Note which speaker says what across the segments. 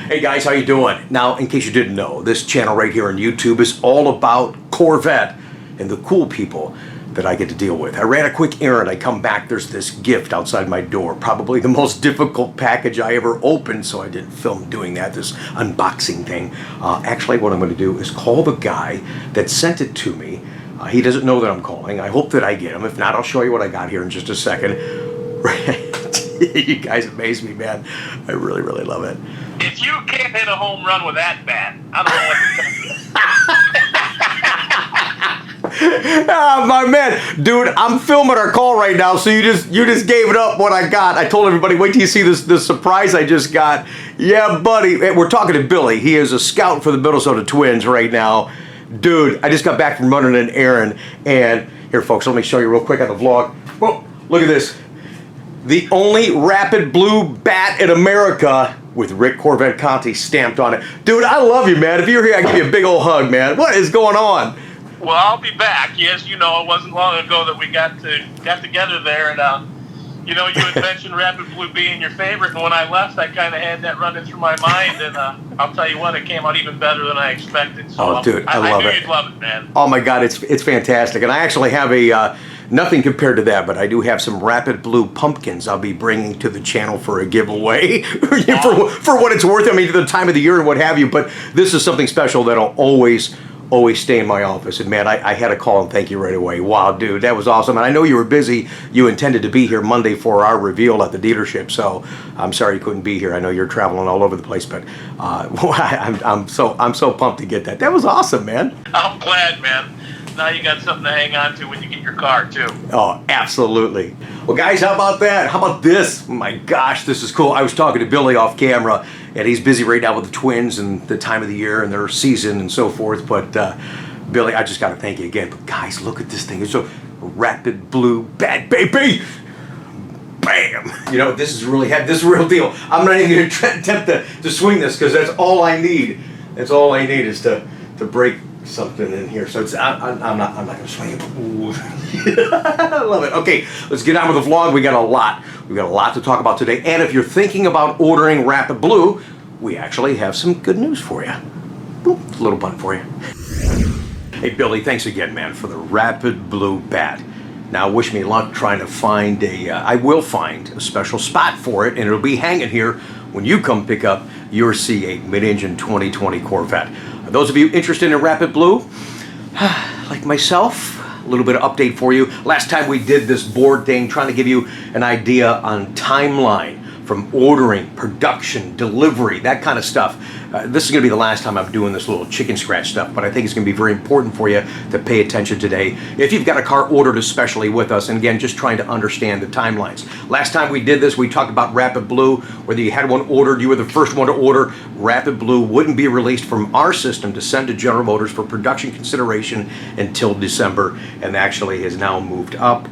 Speaker 1: Hey guys, how you doing? Now, in case you didn't know, this channel right here on YouTube is all about Corvette and the cool people that I get to deal with. I ran a quick errand. I come back, there's this gift outside my door. Probably the most difficult package I ever opened, so I didn't film doing that, this unboxing thing. Actually, what I'm going to do is call the guy that sent it to me. He doesn't know that I'm calling. I hope that I get him. If not, I'll show you what I got here in just a second. You guys amaze me, man. I really, really love it.
Speaker 2: If you can't hit a home run with that bat, I don't know what to tell you.
Speaker 1: Ah, my man, dude, I'm filming our call right now, so you just gave it up what I got. I told everybody, wait till you see this surprise I just got. Yeah, buddy, we're talking to Billy. He is a scout for the Minnesota Twins right now. Dude, I just got back from running an errand, and here, folks, let me show you real quick on the vlog. Whoa, look at this. The only rapid blue bat in America with Rick Corvette Conti stamped on it. Dude, I love you, man. If you're here, I give you a big old hug, man. What is going on?
Speaker 2: Well, I'll be back. Yes, you know, it wasn't long ago that we got together there, and you know, you had mentioned Rapid Blue being your favorite, and when I left, I kind of had that running through my mind, and I'll tell you what, it came out even better than I expected. So
Speaker 1: oh, dude, I love it.
Speaker 2: I knew you'd love it, man.
Speaker 1: Oh my God, it's fantastic, and I actually have a nothing compared to that, but I do have some Rapid Blue pumpkins I'll be bringing to the channel for a giveaway for what it's worth. I mean, the time of the year and what have you. But this is something special that'll always stay in my office. And man, I had a call and thank you right away. Wow, dude, that was awesome. And I know you were busy. You intended to be here Monday for our reveal at the dealership. So I'm sorry you couldn't be here. I know you're traveling all over the place, but I'm so pumped to get that. That was awesome, man.
Speaker 2: I'm glad, man. Now you got something to hang on to when you get your car, too.
Speaker 1: Oh, absolutely. Well, guys, how about that? How about this? Oh my gosh, this is cool. I was talking to Billy off camera, and he's busy right now with the Twins and the time of the year and their season and so forth. But, Billy, I just got to thank you again. But, guys, look at this thing. It's a Rapid Blue bat, baby. Bam! You know, this is really this is a real deal. I'm not even going to attempt to swing this because that's all I need. That's all I need is to break something in here, so I'm not gonna swing it. I love it. Okay, let's get on with the vlog. We got a lot to talk about today, and if you're thinking about ordering Rapid Blue, we actually have some good news for you. Boop, a little bun for you. Hey Billy, thanks again, man, for the Rapid Blue bat. Now wish me luck trying to find I will find a special spot for it, and it'll be hanging here when you come pick up your C8 mid-engine 2020 Corvette. Those of you interested in Rapid Blue, like myself, a little bit of update for you. Last time we did this board thing, trying to give you an idea on timeline from ordering, production, delivery, that kind of stuff. This is going to be the last time I'm doing this little chicken scratch stuff, but I think it's going to be very important for you to pay attention today. If you've got a car ordered especially with us, and again, just trying to understand the timelines. Last time we did this, we talked about Rapid Blue. Whether you had one ordered, you were the first one to order, Rapid Blue wouldn't be released from our system to send to General Motors for production consideration until December, and actually has now moved up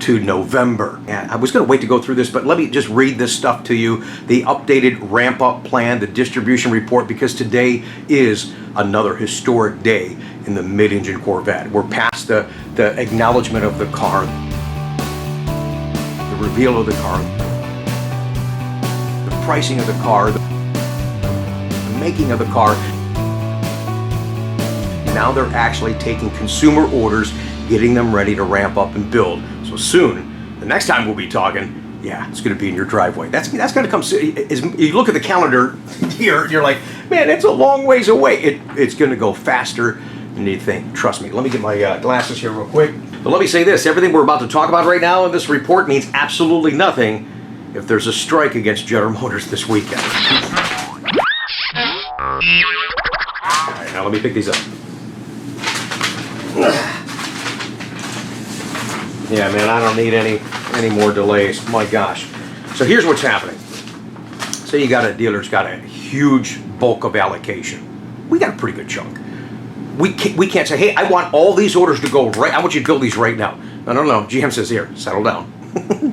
Speaker 1: to November. And I was going to wait to go through this, but let me just read this stuff to you. The updated ramp-up plan, the distribution report, because today is another historic day in the mid-engine Corvette. We're past the acknowledgement of the car, the reveal of the car, the pricing of the car, the making of the car. Now they're actually taking consumer orders, getting them ready to ramp up and build. So soon, the next time we'll be talking, yeah, it's going to be in your driveway. That's going to come soon. You look at the calendar here, you're like, man, it's a long ways away. It's going to go faster than you think. Trust me. Let me get my glasses here real quick. But let me say this. Everything we're about to talk about right now in this report means absolutely nothing if there's a strike against General Motors this weekend. All right, now let me pick these up. Yeah, man, I don't need any more delays. My gosh. So here's what's happening. Say you got a dealer's got a huge bulk of allocation. We got a pretty good chunk. We can't say, hey, I want all these orders to go right. I want you to build these right now. No. GM says, here, settle down.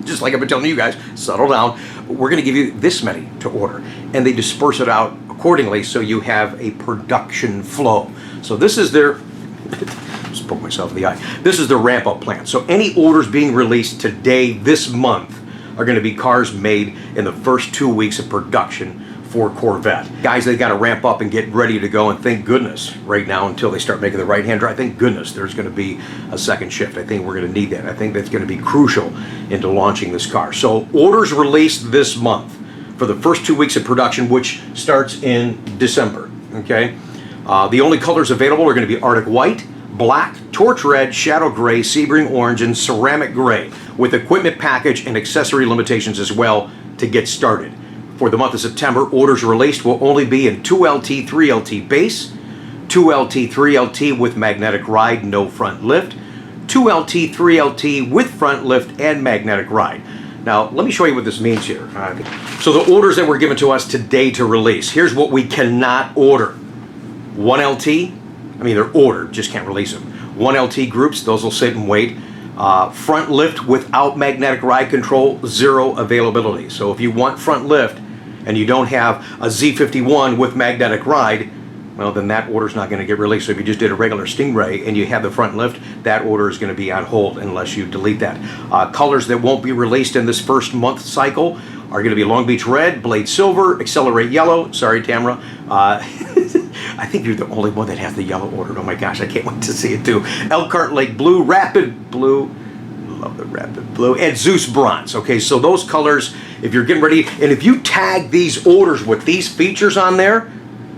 Speaker 1: Just like I've been telling you guys, settle down. We're going to give you this many to order. And they disperse it out accordingly so you have a production flow. So this is their... Just poke myself in the eye. This is the ramp-up plan. So any orders being released today, this month, are going to be cars made in the first 2 weeks of production for Corvette. Guys, they got to ramp up and get ready to go, and thank goodness right now until they start making the right-hand drive, thank goodness there's going to be a second shift. I think we're going to need that. I think that's going to be crucial into launching this car. So orders released this month for the first 2 weeks of production, which starts in December, okay? The only colors available are going to be Arctic White, Black, Torch Red, Shadow Gray, Sebring Orange, and Ceramic Gray, with equipment package and accessory limitations as well to get started. For the month of September, orders released will only be in 2LT, 3LT base, 2LT, 3LT with magnetic ride, no front lift, 2LT, 3LT with front lift and magnetic ride. Now, let me show you what this means here. So the orders that were given to us today to release, here's what we cannot order. 1LT, I mean, they're ordered, just can't release them. 1LT groups, those will sit and wait. Front lift without magnetic ride control, 0 availability. So if you want front lift and you don't have a Z51 with magnetic ride, well, then that order's not going to get released. So if you just did a regular Stingray and you have the front lift, that order is going to be on hold unless you delete that. Colors that won't be released in this first month cycle are going to be Long Beach Red, Blade Silver, Accelerate Yellow. Sorry, Tamara. I think you're the only one that has the yellow ordered. Oh my gosh, I can't wait to see it too. Elkhart Lake Blue, Rapid Blue, love the Rapid Blue, and Zeus Bronze. Okay, so those colors, if you're getting ready, and if you tag these orders with these features on there,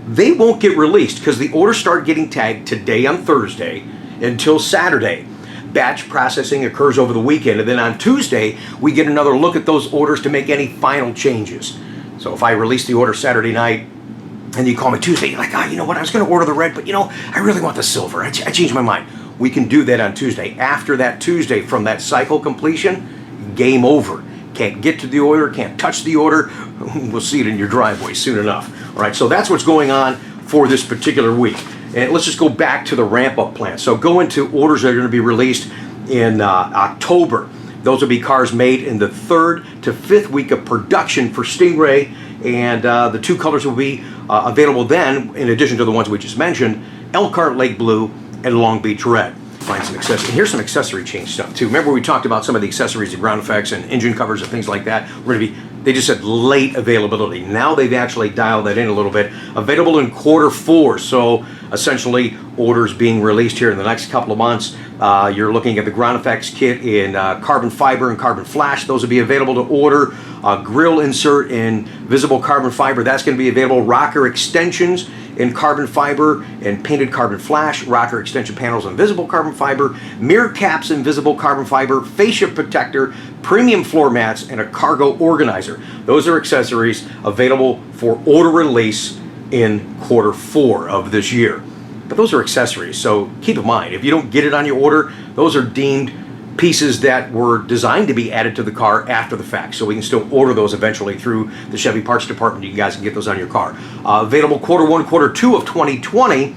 Speaker 1: they won't get released because the orders start getting tagged today on Thursday until Saturday. Batch processing occurs over the weekend, and then on Tuesday, we get another look at those orders to make any final changes. So if I release the order Saturday night, and you call me Tuesday, you're like, you know what, I was going to order the red, but you know, I really want the silver. I changed my mind. We can do that on Tuesday. After that Tuesday, from that cycle completion, game over. Can't get to the order, can't touch the order. We'll see it in your driveway soon enough. All right, so that's what's going on for this particular week. And let's just go back to the ramp-up plan. So go into orders that are going to be released in October. Those will be cars made in the 3rd to 5th week of production for Stingray, and the 2 colors will be available then, in addition to the ones we just mentioned, Elkhart Lake Blue and Long Beach Red. Find some accessories. And here's some accessory change stuff too. Remember we talked about some of the accessories, the ground effects and engine covers and things like that. They just said late availability. Now they've actually dialed that in a little bit. Available in Q4, so essentially orders being released here in the next couple of months. You're looking at the ground effects kit in carbon fiber and carbon flash. Those will be available to order. Grill insert in visible carbon fiber. That's going to be available. Rocker extensions in carbon fiber and painted carbon flash. Rocker extension panels in visible carbon fiber. Mirror caps in visible carbon fiber. Fascia protector. Premium floor mats and a cargo organizer. Those are accessories available for order release in Q4 of this year. But those are accessories, so keep in mind, if you don't get it on your order, those are deemed pieces that were designed to be added to the car after the fact. So we can still order those eventually through the Chevy parts department. You guys can get those on your car. Available Q1, Q2 of 2020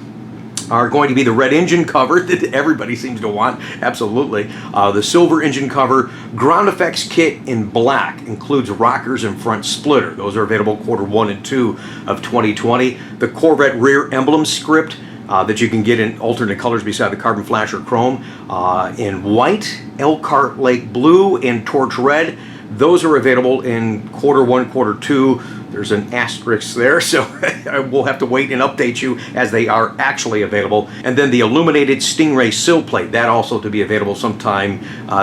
Speaker 1: are going to be the red engine cover that everybody seems to want, absolutely. The silver engine cover. Ground effects kit in black includes rockers and front splitter. Those are available Q1 and 2 of 2020. The Corvette rear emblem script that you can get in alternate colors beside the carbon flash or chrome, in white, Elkhart Lake Blue, and Torch Red. Those are available in Q1, Q2. There's an asterisk there, so we'll have to wait and update you as they are actually available. And then the illuminated Stingray sill plate, that also to be available sometime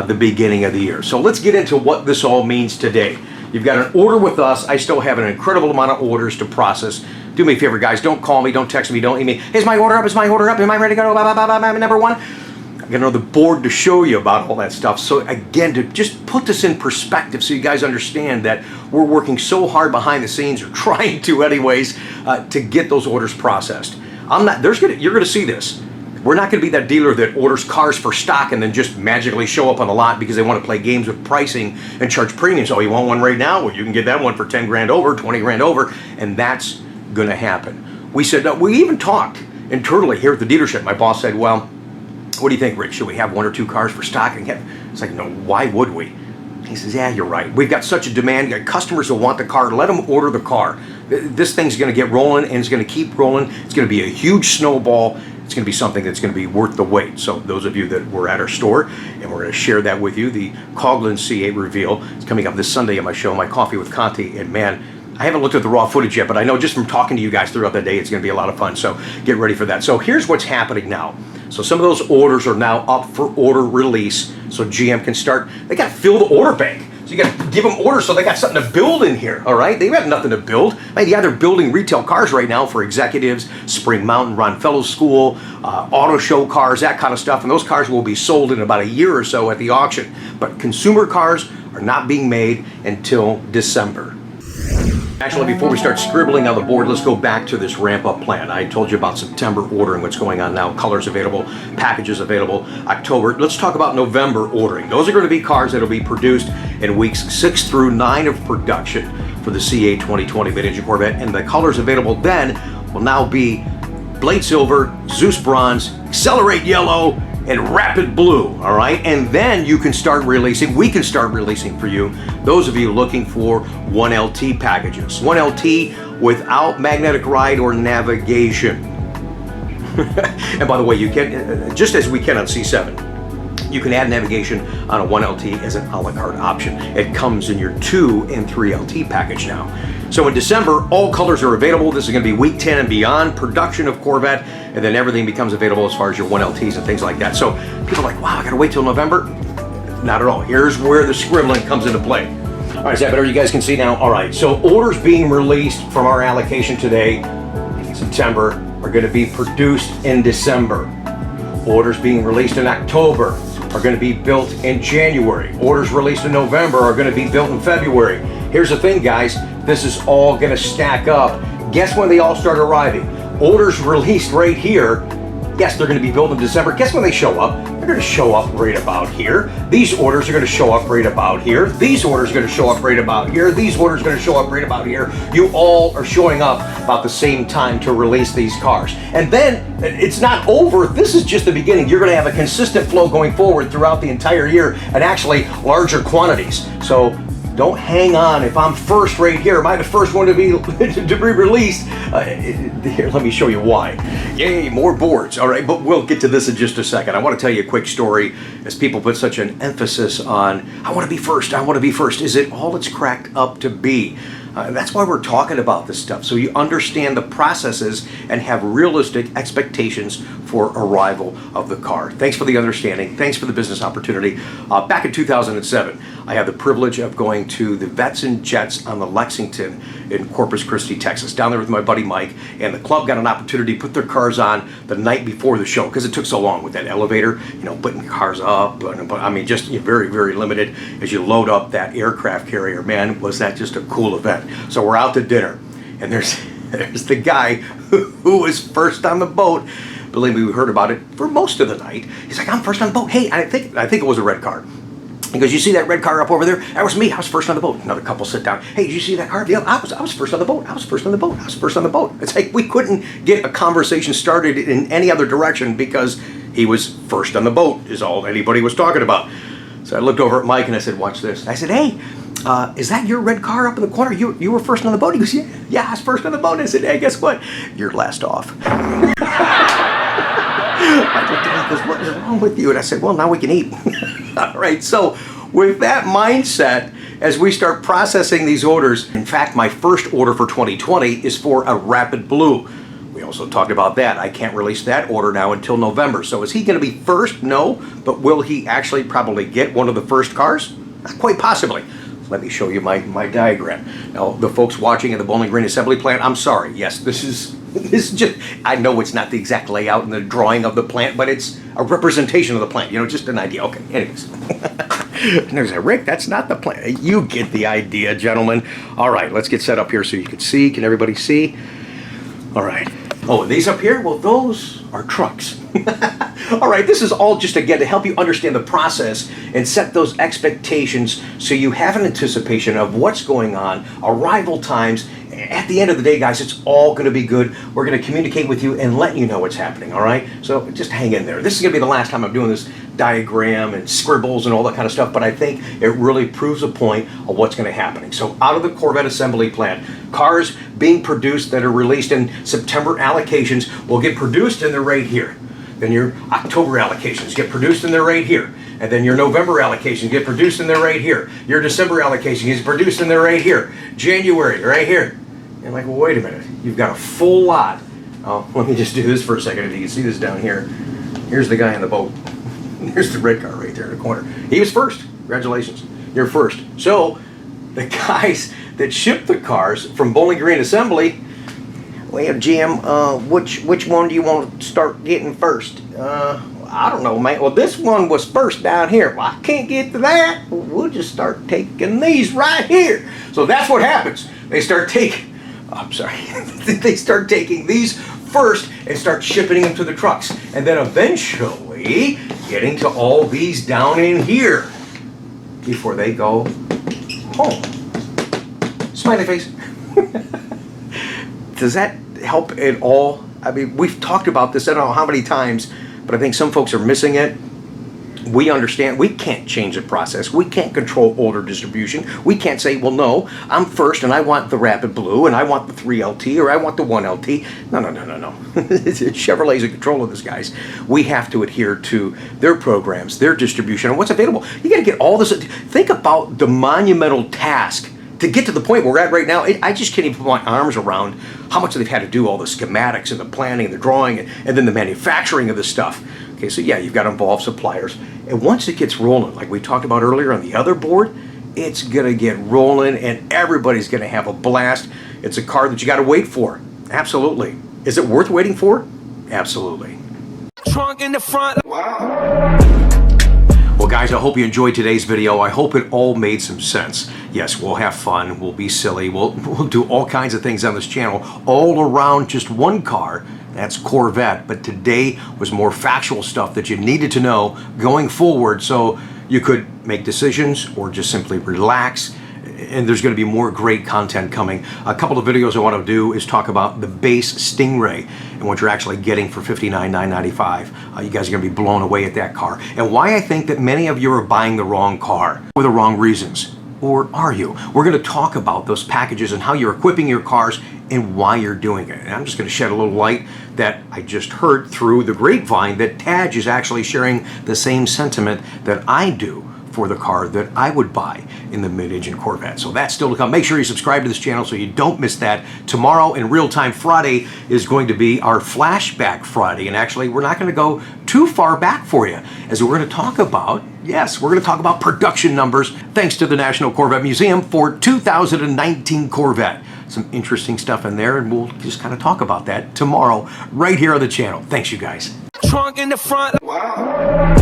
Speaker 1: the beginning of the year. So let's get into what this all means today. You've got an order with us. I still have an incredible amount of orders to process. Do me a favor, guys. Don't call me. Don't text me. Don't email me. Is my order up? Is my order up? Am I ready to go? Number one. I got another board to show you about all that stuff. So again, to just put this in perspective so you guys understand that we're working so hard behind the scenes, or trying to anyways, to get those orders processed. You're gonna see this. We're not gonna be that dealer that orders cars for stock and then just magically show up on the lot because they want to play games with pricing and charge premiums. Oh, you want one right now? Well, you can get that one for 10 grand over, 20 grand over, and that's gonna happen. We said, we even talked internally here at the dealership. My boss said, well, what do you think, Rich? Should we have 1 or 2 cars for stock? And it's like, no, why would we? He says, yeah, you're right. We've got such a demand. You got customers who want the car. Let them order the car. This thing's going to get rolling, and it's going to keep rolling. It's going to be a huge snowball. It's going to be something that's going to be worth the wait. So those of you that were at our store, and we're going to share that with you, the Coughlin C8 reveal is coming up this Sunday on my show, My Coffee with Conti. And man, I haven't looked at the raw footage yet, but I know just from talking to you guys throughout the day, it's going to be a lot of fun. So get ready for that. So here's what's happening now. So some of those orders are now up for order release, so GM can start. They got to fill the order bank. So you got to give them orders so they got something to build in here, all right? They have nothing to build. Yeah, they're building retail cars right now for executives, Spring Mountain, Ron Fellows School, auto show cars, that kind of stuff. And those cars will be sold in about a year or so at the auction. But consumer cars are not being made until December. Actually, before we start scribbling on the board, let's go back to this ramp-up plan. I told you about September ordering, what's going on now, colors available, packages available, October. Let's talk about November ordering. Those are going to be cars that will be produced in weeks 6 through 9 of production for the C8 2020 vintage Corvette, and the colors available then will now be Blade Silver, Zeus Bronze, Accelerate Yellow, and Rapid Blue, all right? And then you can start releasing, we can start releasing for you, those of you looking for 1LT packages. 1LT without magnetic ride or navigation. And by the way, you can, just as we can on C7, you can add navigation on a 1LT as an a la carte option. It comes in your 2 and 3LT package now. So in December, all colors are available. This is going to be week 10 and beyond production of Corvette, and then everything becomes available as far as your 1LTs and things like that. So people are like, wow, I got to wait till November? Not at all. Here's where the scribbling comes into play. All right, is that better? You guys can see now? All right, so orders being released from our allocation today, September, are going to be produced in December. Orders being released in October are going to be built in January. Orders released in November are going to be built in February. Here's the thing, guys. This is all going to stack up. Guess when they all start arriving? Orders released right here. Yes, they're going to be built in December. Guess when they show up? They're going to show up right about here. These orders are going to show up right about here. These orders are going to show up right about here. These orders are going to show up right about here. You all are showing up about the same time to release these cars. And then it's not over. This is just the beginning. You're going to have a consistent flow going forward throughout the entire year, and actually larger quantities. So don't hang on. If I'm first right here, am I the first one to be released? Here, let me show you why. Yay, more boards. All right, but we'll get to this in just a second. I want to tell you a quick story as people put such an emphasis on, I want to be first, I want to be first. Is it all it's cracked up to be? That's why we're talking about this stuff, so you understand the processes and have realistic expectations for arrival of the car. Thanks for the understanding. Thanks for the business opportunity. Back in 2007, I had the privilege of going to the Vets and Jets on the Lexington in Corpus Christi, Texas, down there with my buddy Mike, and the club got an opportunity to put their cars on the night before the show because it took so long with that elevator, you know, putting cars up. I mean, just very, very limited as you load up that aircraft carrier. Man, was that just a cool event. So we're out to dinner, and there's the guy who was first on the boat. Believe me, we heard about it for most of the night. He's like, I'm first on the boat. Hey, I think it was a red car. He goes, you see that red car up over there? That was me. I was first on the boat. Another couple sit down. Hey, did you see that car? Yeah, I was first on the boat. I was first on the boat. I was first on the boat. It's like we couldn't get a conversation started in any other direction because he was first on the boat is all anybody was talking about. So I looked over at Mike and I said, watch this. I said, hey, is that your red car up in the corner? You were first on the boat? He goes, yeah, I was first on the boat. I said, hey, guess what? You're last off. I looked at him and goes, what is wrong with you? And I said, well, now we can eat. All right, so with that mindset, as we start processing these orders, in fact, my first order for 2020 is for a Rapid Blue. We also talked about that. I can't release that order now until November. So is he going to be first? No. But will he actually probably get one of the first cars? Not quite possibly. Let me show you my diagram. Now, the folks watching at the Bowling Green Assembly Plant, I'm sorry. Yes, this is just, I know it's not the exact layout and the drawing of the plant, but it's a representation of the plant. You know, just an idea. Okay, anyways. And there's a Rick, that's not the plant. You get the idea, gentlemen. All right, let's get set up here so you can see. Can everybody see? All right. Oh, and these up here? Well, those are trucks. All right, this is all just, again, to help you understand the process and set those expectations so you have an anticipation of what's going on, arrival times. At the end of the day, guys, it's all going to be good. We're going to communicate with you and let you know what's happening, all right? So just hang in there. This is going to be the last time I'm doing this diagram and scribbles and all that kind of stuff, but I think it really proves a point of what's going to happen. So out of the Corvette assembly plant, cars being produced that are released in September allocations will get produced and they're right here. Then your October allocations get produced and they're right here. And then your November allocation get produced in there right here. Your December allocation gets produced in there right here. January, right here. And like, well, wait a minute. You've got a full lot. Oh, let me just do this for a second. If you can see this down here. Here's the guy in the boat. There's the red car right there in the corner. He was first. Congratulations. You're first. So, the guys that shipped the cars from Bowling Green Assembly, well, Jim, which one do you want to start getting first? I don't know, man. Well, this one was first down here. Well, I can't get to that. We'll just start taking these right here. So that's what happens. They start taking, I'm sorry, they start taking these first and start shipping them to the trucks. And then eventually getting to all these down in here before they go home. Smiley face. Does that help at all? I mean, we've talked about this I don't know how many times, but I think some folks are missing it. We understand we can't change the process. We can't control order distribution. We can't say, well, no, I'm first and I want the Rapid Blue and I want the 3LT or I want the 1LT. No. Chevrolet's in control of this, guys. We have to adhere to their programs, their distribution, and what's available. You got to get all this. Think about the monumental task to get to the point where we're at right now. I just can't even put my arms around how much they've had to do, all the schematics and the planning and the drawing and then the manufacturing of this stuff. Okay, so yeah, you've got to involve suppliers. And once it gets rolling, like we talked about earlier on the other board, it's going to get rolling and everybody's going to have a blast. It's a car that you got to wait for. Absolutely. Is it worth waiting for? Absolutely.
Speaker 3: Trunk in the front.
Speaker 1: Wow. Well, guys, I hope you enjoyed today's video. I hope it all made some sense. Yes, we'll have fun. We'll be silly. We'll do all kinds of things on this channel all around just one car. That's Corvette. But today was more factual stuff that you needed to know going forward so you could make decisions or just simply relax. And there's going to be more great content coming. A couple of videos I want to do is talk about the base Stingray and what you're actually getting for $59,995. You guys are going to be blown away at that car. And why I think that many of you are buying the wrong car for the wrong reasons. Or are you? We're going to talk about those packages and how you're equipping your cars and why you're doing it. And I'm just going to shed a little light that I just heard through the grapevine that Taj is actually sharing the same sentiment that I do for the car that I would buy in the mid-engine Corvette. So that's still to come. Make sure you subscribe to this channel so you don't miss that. Tomorrow in Real Time Friday is going to be our Flashback Friday. And actually, we're not going to go too far back for you, as we're going to talk about, yes, we're going to talk about production numbers thanks to the National Corvette Museum for 2019 Corvette. Some interesting stuff in there, and we'll just kind of talk about that tomorrow right here on the channel. Thanks, you guys.
Speaker 3: Trunk in the front. Wow.